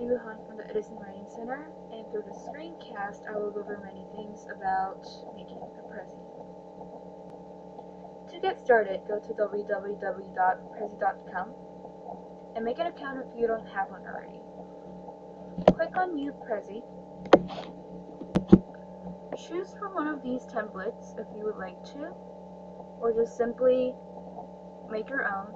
Jiwoo Han from the Edison Writing Center, and through the screencast I will go over many things about making a Prezi. To get started, go to www.prezi.com and make an account if you don't have one already. Click on New Prezi. Choose from one of these templates if you would like to, or just simply make your own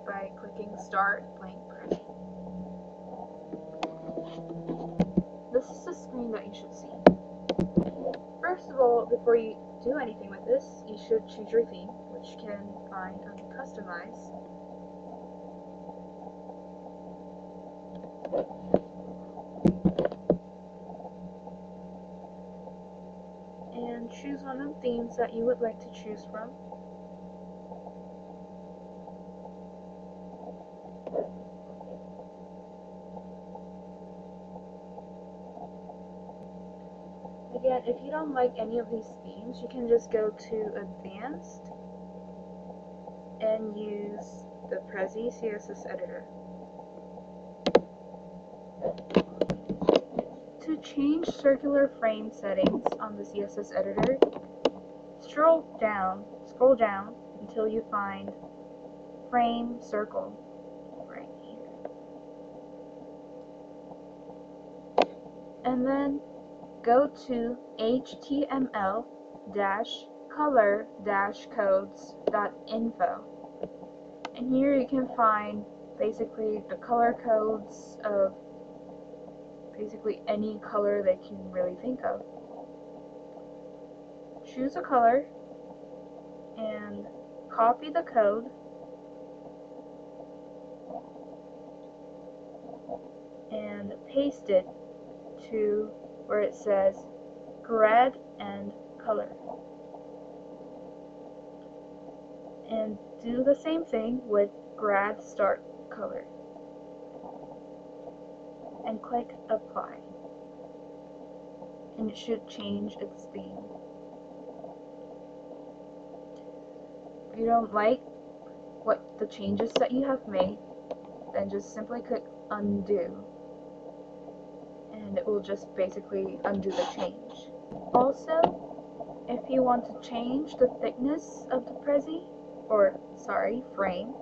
by clicking Start Blank Prezi. This is the screen that you should see. First of all, before you do anything with this, you should choose your theme, which you can find and customize. And choose one of the themes that you would like to choose from. Again, if you don't like any of these themes, you can just go to Advanced and use the Prezi CSS editor. To change circular frame settings on the CSS editor, scroll down until you find frame circle right here. And then go to html-color-codes.info, and here you can find basically the color codes of basically any color that you can really think of. Choose a color and copy the code and paste it to where it says grad and color. And do the same thing with grad start color. And click apply. And it should change its theme. If you don't like what the changes that you have made, then just simply click undo. And it will just basically undo the change. Also, if you want to change the thickness of the Prezi, frame,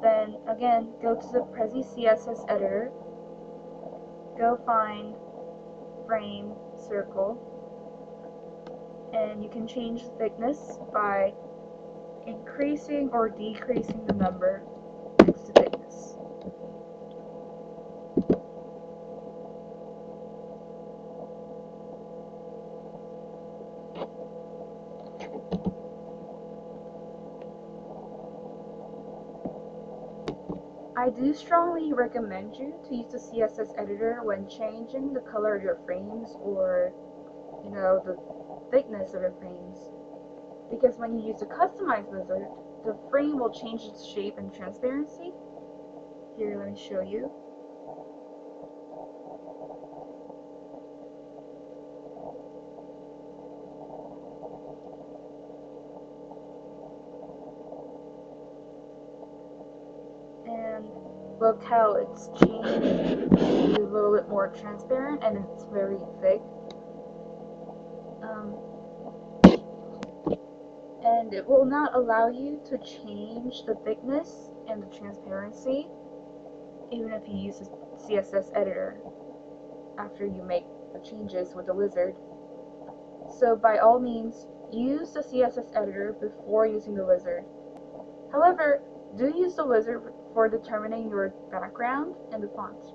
then again, go to the Prezi CSS editor, go find frame circle, and you can change the thickness by increasing or decreasing the number next to thickness. I do strongly recommend you to use the CSS editor when changing the color of your frames or, the thickness of your frames, because when you use the customize wizard, the frame will change its shape and transparency. Here, let me show you. And look how it's changed to be a little bit more transparent, and it's very thick. And it will not allow you to change the thickness and the transparency even if you use the CSS editor after you make the changes with the wizard. So by all means, use the CSS editor before using the wizard. However, do use the wizard for determining your background and the font.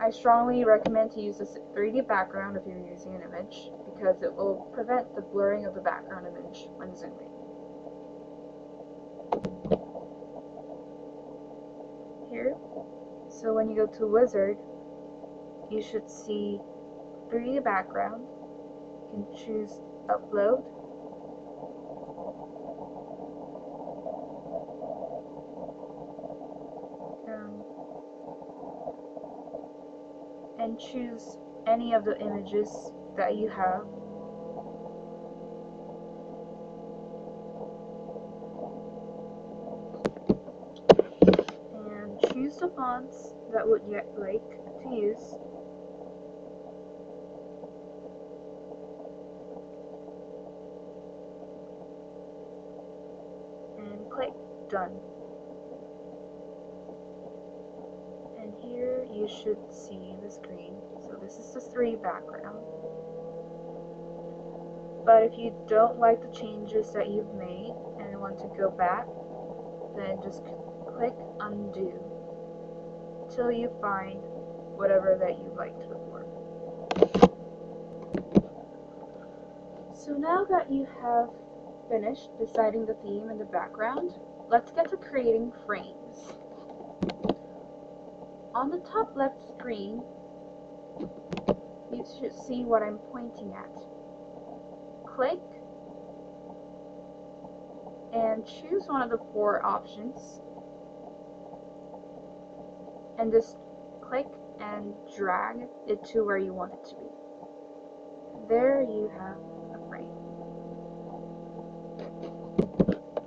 I strongly recommend to use a 3D background if you're using an image, because it will prevent the blurring of the background image when zooming. Here, so when you go to wizard, you should see 3D background. You can choose upload. And choose any of the images that you have. of fonts that would you like to use. And click Done. And here you should see the screen. So this is the 3 background. But if you don't like the changes that you've made and want to go back, then just click Undo till you find whatever that you liked before. So now that you have finished deciding the theme and the background, let's get to creating frames. On the top left screen, you should see what I'm pointing at. Click and choose one of the 4 options and just click and drag it to where you want it to be. There you have a frame.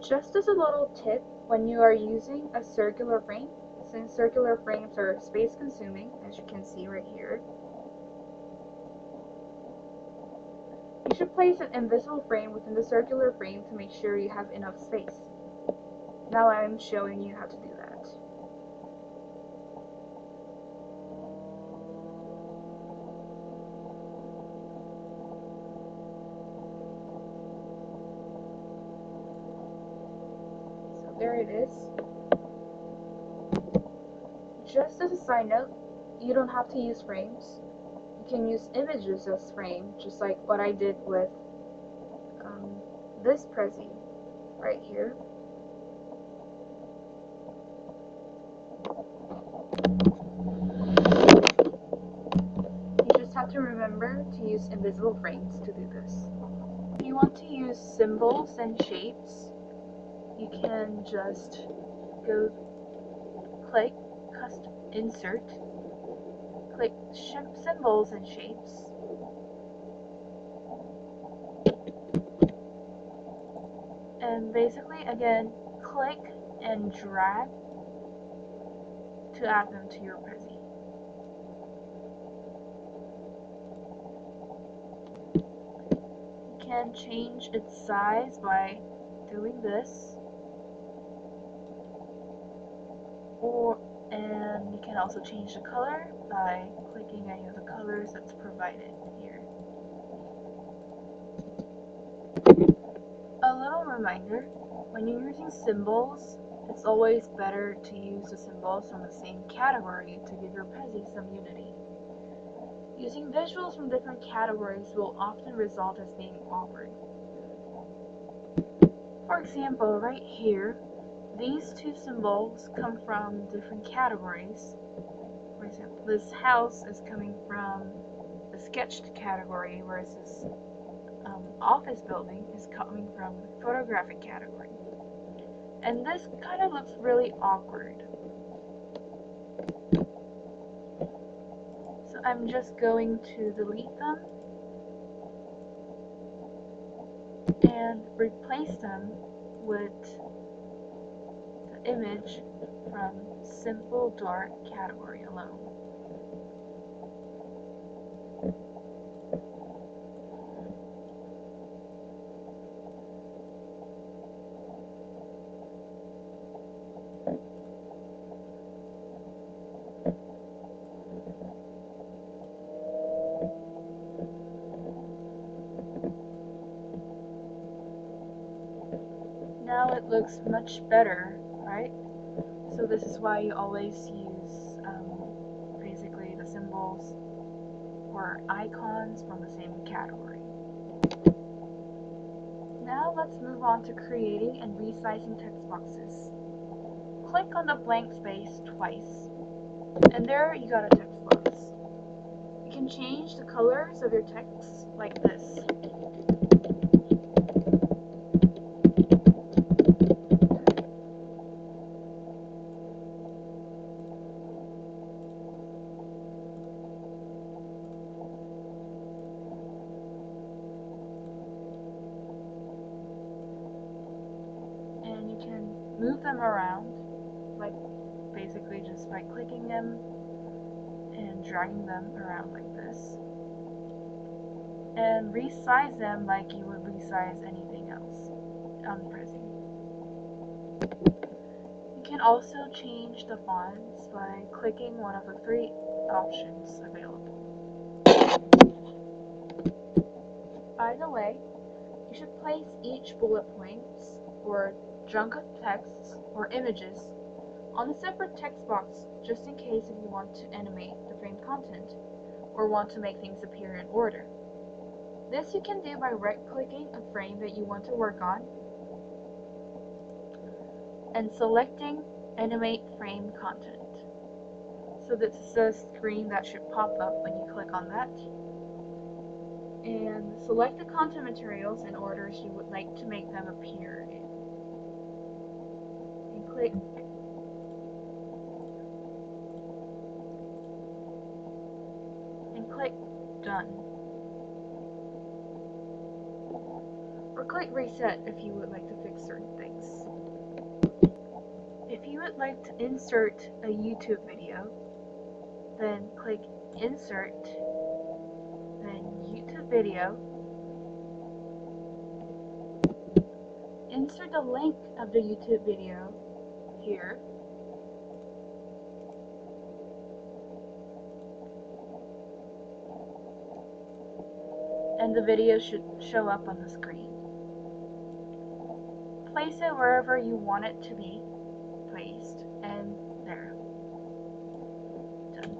Just as a little tip, when you are using a circular frame, since circular frames are space consuming, as you can see right here, you should place an invisible frame within the circular frame to make sure you have enough space. Now I'm showing you how to do that. So there it is. Just as a side note, you don't have to use frames. You can use images as frame, just like what I did with this Prezi right here. You just have to remember to use invisible frames to do this. If you want to use symbols and shapes, you can just go click Custom Insert, click Symbols and Shapes, and basically again click and drag to add them to your Prezi. You can change its size by doing this, and you can also change the color by clicking any of the colors that's provided here. A little reminder, when you're using symbols, it's always better to use the symbols from the same category to give your Prezi some unity. Using visuals from different categories will often result as being awkward. For example, right here, these 2 symbols come from different categories. For example, this house is coming from the sketched category, whereas this office building is coming from photographic category. And this kind of looks really awkward. So I'm just going to delete them and replace them with the image from simple dark category alone. Now it looks much better, right? So this is why you always use basically the symbols or icons from the same category. Now let's move on to creating and resizing text boxes. Click on the blank space twice, and there you got a text box. You can change the colors of your text like this. And you can move them around like basically just by clicking them and dragging them around like this. And resize them like you would resize anything else on Prezi. You can also change the fonts by clicking one of the 3 options available. By the way, you should place each bullet points or chunk of text or images on a separate text box just in case if you want to animate the frame content or want to make things appear in order. This you can do by right-clicking a frame that you want to work on and selecting Animate Frame Content. So this is a screen that should pop up when you click on that. And select the content materials in orders you would like to make them appear in. And click Done. Or click Reset if you would like to fix certain things. If you would like to insert a YouTube video, then click Insert, then YouTube Video. Insert the link of the YouTube video here. And the video should show up on the screen. Place it wherever you want it to be placed, and there. Done.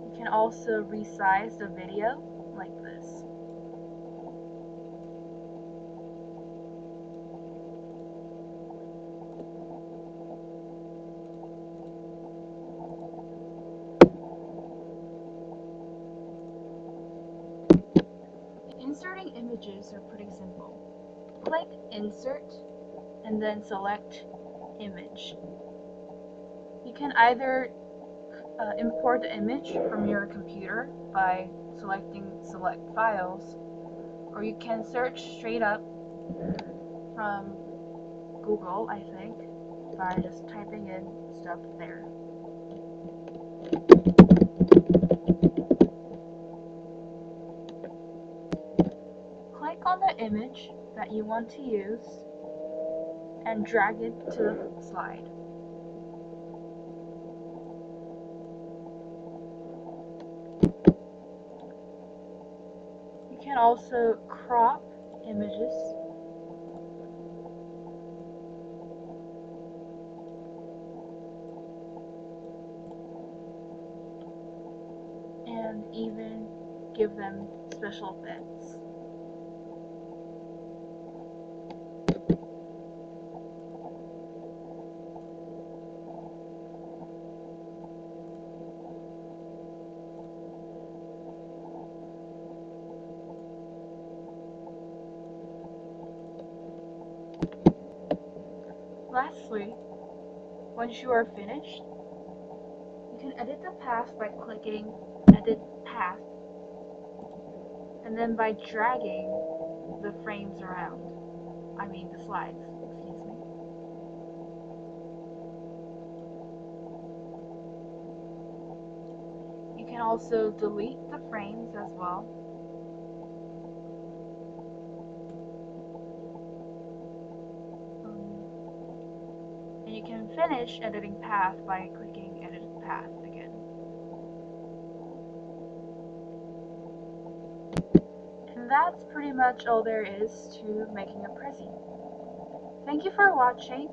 You can also resize the video like this. Inserting images are pretty simple. Click Insert and then select Image. You can either import the image from your computer by selecting Select Files, or you can search straight up from Google, I think, by just typing in stuff there. Click on the image that you want to use and drag it to the slide. You can also crop images and even give them special effects. Lastly, once you are finished, you can edit the path by clicking Edit Path, and then by dragging the frames around. I mean the slides, excuse me. You can also delete the frames as well. And you can finish editing path by clicking Edit Path again. And that's pretty much all there is to making a Prezi. Thank you for watching.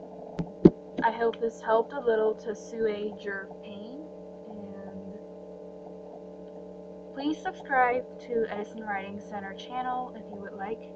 I hope this helped a little to assuage your pain, and please subscribe to Edison Writing Center channel if you would like.